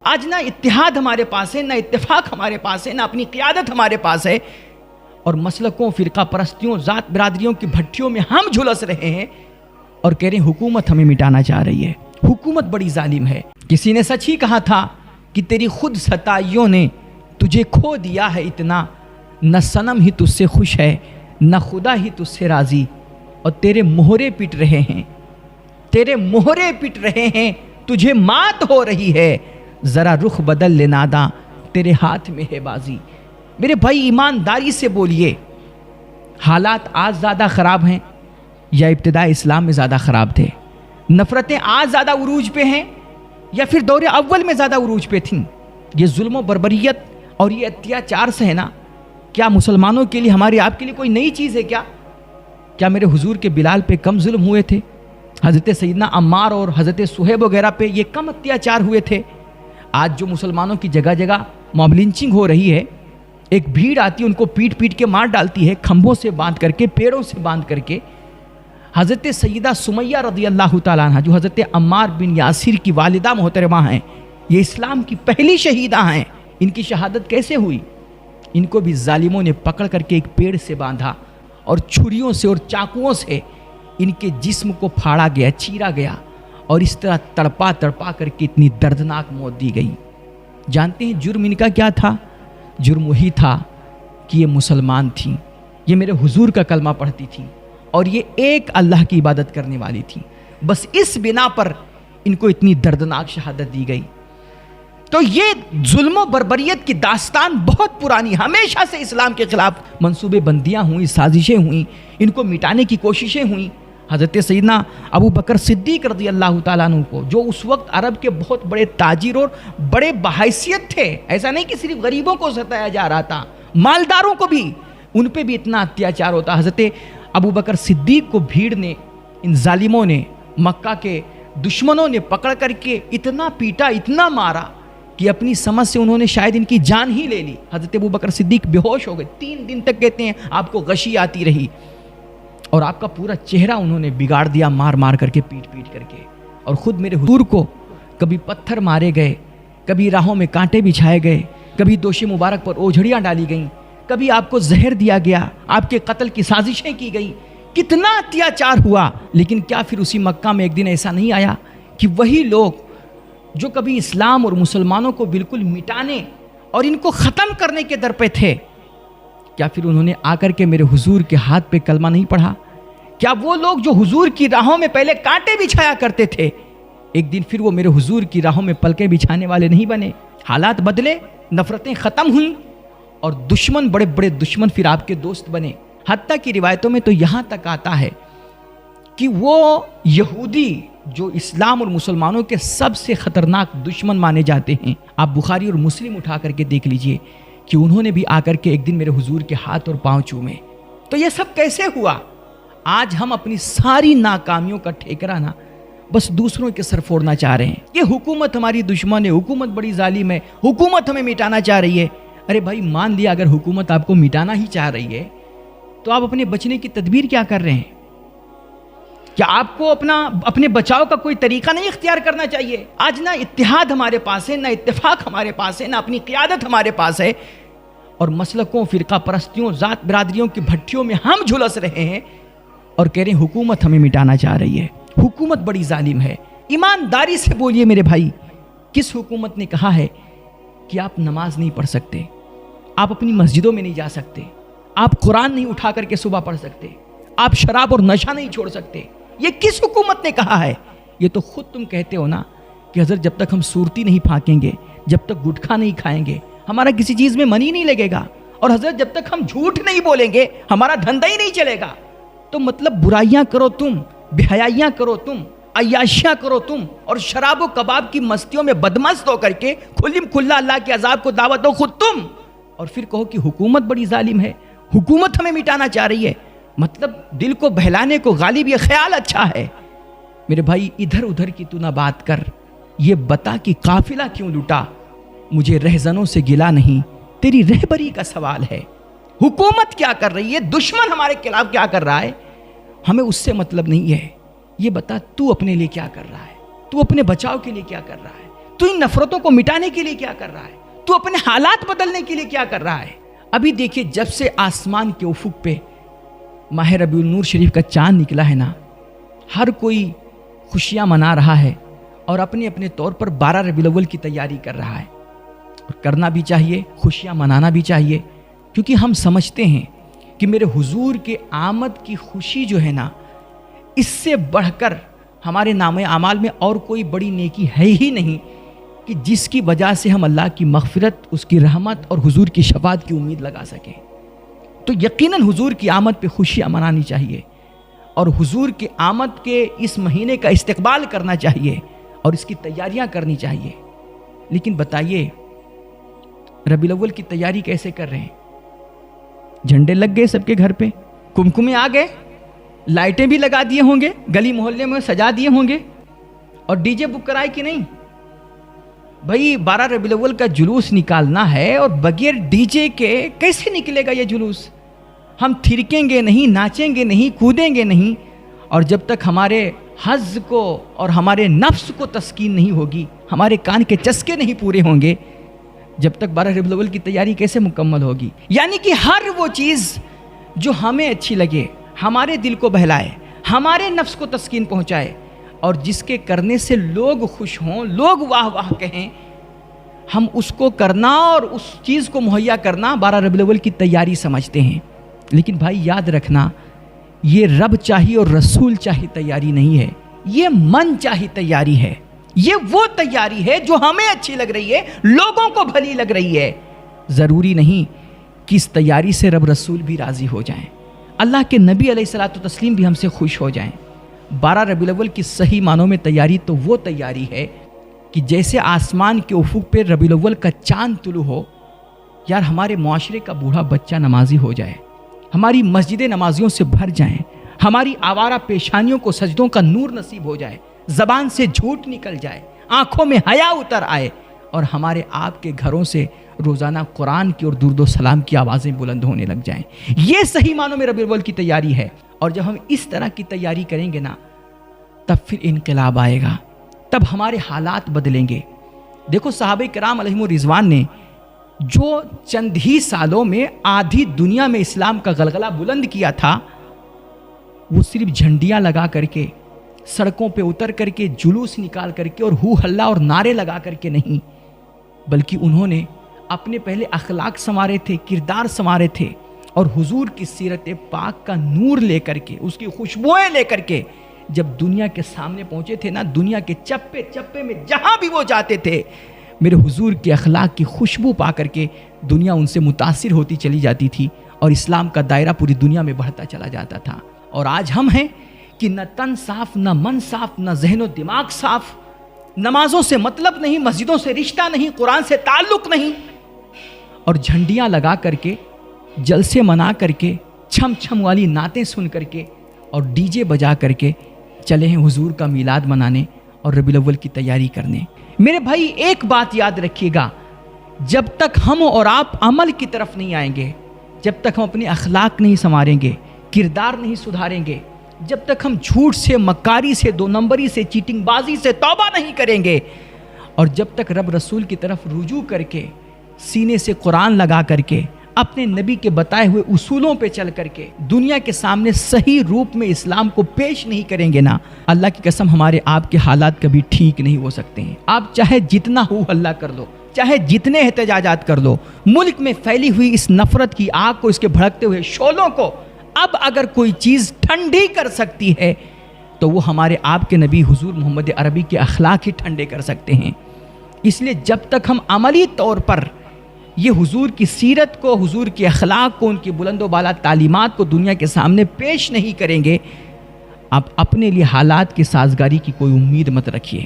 آج نہ اتحاد ہمارے پاس ہے، نہ اتفاق ہمارے پاس ہے، نہ اپنی قیادت ہمارے پاس ہے، اور مسلکوں، فرقہ پرستیوں، ذات برادریوں کی بھٹیوں میں ہم جھلس رہے ہیں اور کہہ رہے ہیں حکومت ہمیں مٹانا چاہ رہی ہے، حکومت بڑی ظالم ہے۔ کسی نے سچ ہی کہا تھا کہ تیری خود ستائیوں نے تجھے کھو دیا ہے اتنا، نہ صنم ہی تجھ سے خوش ہے، نہ خدا ہی تجھ سے راضی، اور تیرے مہرے پٹ رہے ہیں، تیرے مہرے پٹ رہے ہیں، تجھے مات ہو رہی ہے، ذرا رخ بدل لے ناداں، تیرے ہاتھ میں ہے بازی۔ میرے بھائی ایمانداری سے بولیے، حالات آج زیادہ خراب ہیں یا ابتداء اسلام میں زیادہ خراب تھے؟ نفرتیں آج زیادہ عروج پہ ہیں یا پھر دور اول میں زیادہ عروج پہ تھیں؟ یہ ظلم و بربریت اور یہ اتیاچار سے ہے نا، کیا مسلمانوں کے لیے، ہماری آپ کے لیے کوئی نئی چیز ہے کیا؟ کیا میرے حضور کے بلال پہ کم ظلم ہوئے تھے؟ حضرت سیدنا عمار اور حضرت صہیب وغیرہ پہ یہ کم اتیاچار ہوئے تھے؟ آج جو مسلمانوں کی جگہ جگہ موب لنچنگ ہو رہی ہے، ایک بھیڑ آتی ہے ان کو پیٹ پیٹ کے مار ڈالتی ہے، کھمبوں سے باندھ کر کے، پیڑوں سے باندھ کر کے۔ حضرت سیدہ سمیہ رضی اللہ تعالیٰ عنہ جو حضرت عمار بن یاسر کی والدہ محترمہ ہیں، یہ اسلام کی پہلی شہیدہ ہیں، ان کی شہادت کیسے ہوئی؟ ان کو بھی ظالموں نے پکڑ کر کے ایک پیڑ سے باندھا اور چھریوں سے اور چاقوؤں سے ان کے جسم کو پھاڑا گیا، چیرا گیا، اور اس طرح تڑپا تڑپا کر کے اتنی دردناک موت دی گئی۔ جانتے ہیں جرم ان کا کیا تھا؟ جرم وہی تھا کہ یہ مسلمان تھیں، یہ میرے حضور کا کلمہ پڑھتی تھیں اور یہ ایک اللہ کی عبادت کرنے والی تھیں، بس اس بنا پر ان کو اتنی دردناک شہادت دی گئی۔ تو یہ ظلم و بربریت کی داستان بہت پرانی، ہمیشہ سے اسلام کے خلاف منصوبے بندیاں ہوئیں، سازشیں ہوئیں، ان کو مٹانے کی کوششیں ہوئیں۔ حضرت سیدنا ابو بکر صدیق رضی اللہ تعالیٰ عنہ کو، جو اس وقت عرب کے بہت بڑے تاجر اور بڑے بحیثیت تھے، ایسا نہیں کہ صرف غریبوں کو ستایا جا رہا تھا، مالداروں کو بھی، ان پہ بھی اتنا اتیاچار ہوتا۔ حضرت ابو بکر صدیق کو بھیڑ نے، ان ظالموں نے، مکہ کے دشمنوں نے پکڑ کر کے اتنا پیٹا، اتنا مارا کہ اپنی سمجھ سے انہوں نے شاید ان کی جان ہی لے لی۔ حضرت ابو بکر صدیق بے ہوش ہو گئے، 3 دن تک کہتے ہیں آپ کو غشی آتی رہی، اور آپ کا پورا چہرہ انہوں نے بگاڑ دیا، مار مار کر کے، پیٹ پیٹ کر کے۔ اور خود میرے حضور کو کبھی پتھر مارے گئے، کبھی راہوں میں کانٹے بچھائے گئے، کبھی دوش مبارک پر اوجھڑیاں ڈالی گئیں، کبھی آپ کو زہر دیا گیا، آپ کے قتل کی سازشیں کی گئیں، کتنا اتیاچار ہوا۔ لیکن کیا پھر اسی مکہ میں ایک دن ایسا نہیں آیا کہ وہی لوگ جو کبھی اسلام اور مسلمانوں کو بالکل مٹانے اور ان کو ختم کرنے کے در پہ تھے، کیا پھر انہوں نے آ کر کے میرے حضور کے ہاتھ پہ کلمہ نہیں پڑھا؟ کیا وہ لوگ جو حضور کی راہوں میں پہلے کانٹے بچھایا کرتے تھے، ایک دن پھر وہ میرے حضور کی راہوں میں پلکیں بچھانے والے نہیں بنے؟ حالات بدلے، نفرتیں ختم ہوئیں، اور دشمن، بڑے بڑے دشمن پھر آپ کے دوست بنے۔ حتیٰ کی روایتوں میں تو یہاں تک آتا ہے کہ وہ یہودی جو اسلام اور مسلمانوں کے سب سے خطرناک دشمن مانے جاتے ہیں، آپ بخاری اور مسلم اٹھا کر کے دیکھ لیجئے کہ انہوں نے بھی آ کر کے ایک دن میرے حضور کے ہاتھ اور پاؤں چومے۔ تو یہ سب کیسے ہوا؟ آج ہم اپنی ساری ناکامیوں کا ٹھیکرا نا بس دوسروں کے سر پھوڑنا چاہ رہے ہیں۔ یہ حکومت ہماری دشمن ہے، حکومت بڑی ظالم ہے، حکومت ہمیں مٹانا چاہ رہی ہے۔ ارے بھائی مان لیا اگر حکومت آپ کو مٹانا ہی چاہ رہی ہے تو آپ اپنے بچنے کی تدبیر کیا کر رہے ہیں؟ کیا آپ کو اپنے بچاؤ کا کوئی طریقہ نہیں اختیار کرنا چاہیے؟ آج نہ اتحاد ہمارے پاس ہے، نہ اتفاق ہمارے پاس ہے، نہ اپنی قیادت ہمارے پاس ہے، اور مسلکوں، فرقہ پرستیوں، ذات برادریوں کی بھٹیوں میں ہم جھلس رہے ہیں اور کہہ رہے ہیں حکومت ہمیں مٹانا چاہ رہی ہے، حکومت بڑی ظالم ہے۔ ایمانداری سے بولیے میرے بھائی، کس حکومت نے کہا ہے کہ آپ نماز نہیں پڑھ سکتے، آپ اپنی مسجدوں میں نہیں جا سکتے، آپ قرآن نہیں اٹھا کر کے صبح پڑھ سکتے، آپ شراب اور نشہ نہیں چھوڑ سکتے؟ یہ کس حکومت نے کہا ہے؟ یہ تو خود تم کہتے ہو نا کہ حضرت جب تک ہم صورتی نہیں پھانکیں گے، جب تک گٹکھا نہیں کھائیں گے، ہمارا کسی چیز میں من ہی نہیں لگے گا، اور حضرت جب تک ہم جھوٹ نہیں بولیں گے ہمارا دھندا ہی نہیں چلے گا۔ تو مطلب برائیاں کرو تم، بے حیائیاں کرو تم، عیاشیاں کرو تم، اور شراب و کباب کی مستیوں میں بدمست ہو کر کے کھلم کھلا اللہ کے عذاب کو دعوت دو خود تم، اور پھر کہو کہ حکومت بڑی ظالم ہے، حکومت ہمیں مٹانا چاہ رہی ہے۔ مطلب دل کو بہلانے کو غالب یہ خیال اچھا ہے۔ میرے بھائی ادھر ادھر کی تو نہ بات کر، یہ بتا کہ قافلہ کیوں لٹا، مجھے رہزنوں سے گلا نہیں، تیری رہبری کا سوال ہے۔ حکومت کیا کر رہی ہے، دشمن ہمارے خلاف کیا کر رہا ہے، ہمیں اس سے مطلب نہیں ہے۔ یہ بتا تو اپنے لیے کیا کر رہا ہے، تو اپنے بچاؤ کے لیے کیا کر رہا ہے، تو ان نفرتوں کو مٹانے کے لیے کیا کر رہا ہے؟ تو اپنے حالات بدلنے کے لیے کیا کر رہا ہے؟ ابھی دیکھیے جب سے آسمان کے افق پہ ماہ ربیع النور شریف کا چاند نکلا ہے نا، ہر کوئی خوشیاں منا رہا ہے اور اپنے اپنے طور پر 12 ربیع الاول کی تیاری کر رہا ہے، اور کرنا بھی چاہیے، خوشیاں منانا بھی چاہیے، کیونکہ ہم سمجھتے ہیں کہ میرے حضور کے آمد کی خوشی جو ہے نا، اس سے بڑھ کر ہمارے نامہ اعمال میں اور کوئی بڑی نیکی ہے ہی نہیں کہ جس کی وجہ سے ہم اللہ کی مغفرت، اس کی رحمت اور حضور کی شفاعت کی امید لگا سکیں۔ تو یقیناً حضور کی آمد پہ خوشیاں منانی چاہیے، اور حضور کے آمد کے اس مہینے کا استقبال کرنا چاہیے اور اس کی تیاریاں کرنی چاہیے۔ لیکن بتائیے ربیع الاول کی تیاری کیسے کر رہے ہیں؟ جھنڈے لگ گئے سب کے گھر پہ، کمکمے آ گئے، لائٹیں بھی لگا دیے ہوں گے، گلی محلے میں سجا دیے ہوں گے، اور ڈی جے بک کرائے کہ نہیں؟ بھائی 12 ربیع الاول کا جلوس نکالنا ہے، اور بغیر ڈی جے کے کیسے نکلے گا یہ جلوس؟ ہم تھرکیں گے نہیں، ناچیں گے نہیں، کودیں گے نہیں، اور جب تک ہمارے حظ کو اور ہمارے نفس کو تسکین نہیں ہوگی، ہمارے کان کے چسکے نہیں پورے ہوں گے، جب تک 12 ربیع الاول کی تیاری کیسے مکمل ہوگی؟ یعنی کہ ہر وہ چیز جو ہمیں اچھی لگے، ہمارے دل کو بہلائے، ہمارے نفس کو تسکین پہنچائے، اور جس کے کرنے سے لوگ خوش ہوں، لوگ واہ واہ کہیں، ہم اس کو کرنا اور اس چیز کو مہیا کرنا 12 ربیع الاول کی تیاری سمجھتے ہیں۔ لیکن بھائی یاد رکھنا، یہ رب چاہی اور رسول چاہی تیاری نہیں ہے، یہ من چاہی تیاری ہے، یہ وہ تیاری ہے جو ہمیں اچھی لگ رہی ہے، لوگوں کو بھلی لگ رہی ہے۔ ضروری نہیں کہ اس تیاری سے رب رسول بھی راضی ہو جائیں، اللہ کے نبی علیہ الصلوۃ والتسلیم بھی ہم سے خوش ہو جائیں۔ 12 ربیع الاول کی صحیح معنوں میں تیاری تو وہ تیاری ہے کہ جیسے آسمان کے افق پہ ربیع الاول کا چاند طلوع ہو، یار ہمارے معاشرے کا بوڑھا بچہ نمازی ہو جائے، ہماری مسجدیں نمازیوں سے بھر جائیں، ہماری آوارہ پیشانیوں کو سجدوں کا نور نصیب ہو جائے، زبان سے جھوٹ نکل جائے، آنکھوں میں حیا اتر آئے، اور ہمارے آپ کے گھروں سے روزانہ قرآن کی اور درود و سلام کی آوازیں بلند ہونے لگ جائیں۔ یہ صحیح معنوں میں ربیع الاول کی تیاری ہے، اور جب ہم اس طرح کی تیاری کریں گے نا، تب پھر انقلاب آئے گا، تب ہمارے حالات بدلیں گے۔ دیکھو صحابہ کرام علیہم الرضوان نے جو چند ہی سالوں میں آدھی دنیا میں اسلام کا غلغلہ بلند کیا تھا، وہ صرف جھنڈیاں لگا کر کے، سڑکوں پہ اتر کر کے، جلوس نکال کر کے اور ہو ہلا اور نعرے لگا کر کے نہیں، بلکہ انہوں نے اپنے پہلے اخلاق سنوارے تھے، کردار سنوارے تھے، اور حضور کی سیرت پاک کا نور لے کر کے، اس کی خوشبوئیں لے کر کے جب دنیا کے سامنے پہنچے تھے نا، دنیا کے چپے چپے میں جہاں بھی وہ جاتے تھے، میرے حضور کے اخلاق کی خوشبو پا کر کے دنیا ان سے متاثر ہوتی چلی جاتی تھی، اور اسلام کا دائرہ پوری دنیا میں بڑھتا چلا جاتا تھا۔ اور آج ہم ہیں کہ نہ تن صاف، نہ من صاف، نہ ذہن و دماغ صاف، نمازوں سے مطلب نہیں، مسجدوں سے رشتہ نہیں، قرآن سے تعلق نہیں، اور جھنڈیاں لگا کر کے، جلسے منا کر کے، چھم چھم والی نعتیں سن کر کے، اور ڈی جے بجا کر کے چلے ہیں حضور کا میلاد منانے اور ربیع الاول کی تیاری کرنے۔ میرے بھائی ایک بات یاد رکھیے گا، جب تک ہم اور آپ عمل کی طرف نہیں آئیں گے، جب تک ہم اپنے اخلاق نہیں سنواریں گے، کردار نہیں سدھاریں گے، جب تک ہم جھوٹ سے، مکاری سے، دو نمبری سے، چیٹنگ بازی سے توبہ نہیں کریں گے، اور جب تک رب رسول کی طرف رجوع کر کے، سینے سے قرآن لگا کر کے، اپنے نبی کے بتائے ہوئے اصولوں پہ چل کر کے دنیا کے سامنے صحیح روپ میں اسلام کو پیش نہیں کریں گے نا، اللہ کی قسم ہمارے آپ کے حالات کبھی ٹھیک نہیں ہو سکتے ہیں۔ آپ چاہے جتنا ہو ہلہ کر لو، چاہے جتنے احتجاجات کر لو، ملک میں پھیلی ہوئی اس نفرت کی آگ کو، اس کے بھڑکتے ہوئے شعلوں کو اب اگر کوئی چیز ٹھنڈی کر سکتی ہے تو وہ ہمارے آپ کے نبی حضور محمد عربی کے اخلاق ہی ٹھنڈے کر سکتے ہیں۔ اس لیے جب تک ہم عملی طور پر یہ حضور کی سیرت کو، حضور کے اخلاق کو، ان کی بلند و بالا تعلیمات کو دنیا کے سامنے پیش نہیں کریں گے، آپ اپنے لیے حالات کی سازگاری کی کوئی امید مت رکھیے۔